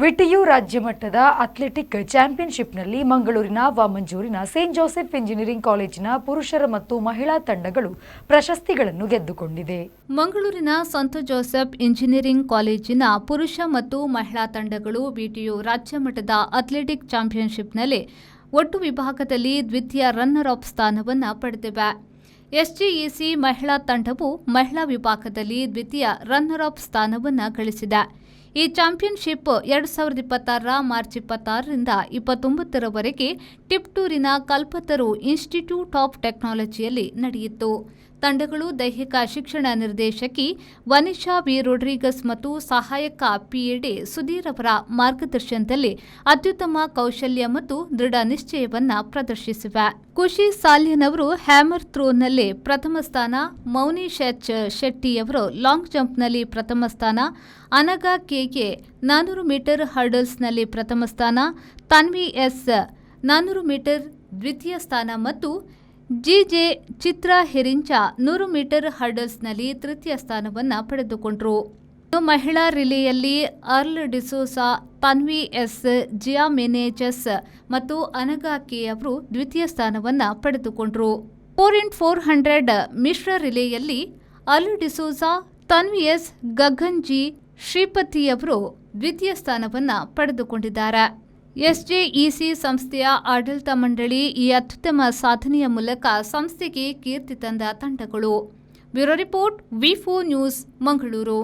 VTU ರಾಜ್ಯ ಮಟ್ಟದ athletic ಚಾಂಪಿಯನ್ಶಿಪ್ನಲ್ಲಿ ಮಂಗಳೂರಿನ ವಾಮಂಜೂರಿನ ಸೇಂಟ್ ಜೋಸೆಫ್ ಇಂಜಿನಿಯರಿಂಗ್ ಕಾಲೇಜಿನ ಪುರುಷರ ಮತ್ತು ಮಹಿಳಾ ತಂಡಗಳು ಪ್ರಶಸ್ತಿಗಳನ್ನು ಗೆದ್ದುಕೊಂಡಿದೆ. ಮಂಗಳೂರಿನ ಸಂತ ಜೋಸೆಫ್ ಇಂಜಿನಿಯರಿಂಗ್ ಕಾಲೇಜಿನ ಪುರುಷ ಮತ್ತು ಮಹಿಳಾ ತಂಡಗಳು ವಿಟಿಯು ರಾಜ್ಯ ಮಟ್ಟದ ಅಥ್ಲೆಟಿಕ್ ಚಾಂಪಿಯನ್ಶಿಪ್ನಲ್ಲಿ ಒಟ್ಟು ವಿಭಾಗದಲ್ಲಿ ದ್ವಿತೀಯ ರನ್ನರ್ ಅಪ್ ಸ್ಥಾನವನ್ನು ಪಡೆದಿವೆ. ಎಸ್ಜಿಇಸಿ ಮಹಿಳಾ ತಂಡವು ಮಹಿಳಾ ವಿಭಾಗದಲ್ಲಿ ದ್ವಿತೀಯ ರನ್ನರ್ ಅಪ್ ಸ್ಥಾನವನ್ನು ಗಳಿಸಿದೆ. ಈ ಚಾಂಪಿಯನ್ಶಿಪ್ 2026 ಮಾರ್ಚ್ 26ರಿಂದ 29ರವರೆಗೆ ಟಿಪ್ಟೂರಿನ ಕಲ್ಪತರು ಇನ್ಸ್ಟಿಟ್ಯೂಟ್ ಆಫ್ ಟೆಕ್ನಾಲಜಿಯಲ್ಲಿ ನಡೆಯಿತು. ತಂಡಗಳು ದೈಹಿಕ ಶಿಕ್ಷಣ ನಿರ್ದೇಶಕಿ ವನಿಶಾ ವಿ ರೊಡ್ರಿಗಸ್ ಮತ್ತು ಸಹಾಯಕ ಪಿಎಡಿ ಸುಧೀರ್ ಅವರ ಮಾರ್ಗದರ್ಶನದಲ್ಲಿ ಅತ್ಯುತ್ತಮ ಕೌಶಲ್ಯ ಮತ್ತು ದೃಢ ನಿಶ್ಚಯವನ್ನು ಪ್ರದರ್ಶಿಸಿವೆ. ಖುಷಿ ಸಾಲ್ಯನ್ ಅವರು ಹ್ಯಾಮರ್ ಥ್ರೋನಲ್ಲಿ ಪ್ರಥಮ ಸ್ಥಾನ, ಮೌನೀಶ್ ಎಚ್ ಶೆಟ್ಟಿಯವರು ಲಾಂಗ್ ಜಂಪ್ನಲ್ಲಿ ಪ್ರಥಮ ಸ್ಥಾನ, ಅನಘಾ ಕೆಎ 400 ಮೀಟರ್ ಹರ್ಡಲ್ಸ್ನಲ್ಲಿ ಪ್ರಥಮ ಸ್ಥಾನ, ತನ್ವಿ ಎಸ್ 400 ಮೀಟರ್ ದ್ವಿತೀಯ ಸ್ಥಾನ ಮತ್ತು ಜಿಜೆ ಚಿತ್ರಾ ಹೆರಿಂಚ 100 ಮೀಟರ್ ಹರ್ಡಲ್ಸ್ನಲ್ಲಿ ತೃತೀಯ ಸ್ಥಾನವನ್ನು ಪಡೆದುಕೊಂಡರು. ಮಹಿಳಾ ರಿಲೇಯಲ್ಲಿ ಅರ್ಲ್ ಡಿಸೋಸಾ, ತನ್ವಿ ಎಸ್, ಜಿಯಾ ಮೆನೇಜಸ್ ಮತ್ತು ಅನಘಾ ಕೆ ಅವರು ದ್ವಿತೀಯ ಸ್ಥಾನವನ್ನು ಪಡೆದುಕೊಂಡರು. 4x400 ಮಿಶ್ರ ರಿಲೇಯಲ್ಲಿ Earl D'Souza, Tanvi S, Gagan G ಶ್ರೀಪತಿಯವರು ದ್ವಿತೀಯ ಸ್ಥಾನವನ್ನು ಪಡೆದುಕೊಂಡಿದ್ದಾರೆ. ಎಸ್ಜೆಇಸಿ ಸಂಸ್ಥೆಯ ಆಡಳಿತ ಮಂಡಳಿ ಈ ಅತ್ಯುತ್ತಮ ಸಾಧನೆಯ ಮೂಲಕ ಸಂಸ್ಥೆಗೆ ಕೀರ್ತಿ ತಂದ ತಂಡಗಳು. ಬ್ಯೂರೋ ರಿಪೋರ್ಟ್, ವಿ4 ನ್ಯೂಸ್, ಮಂಗಳೂರು.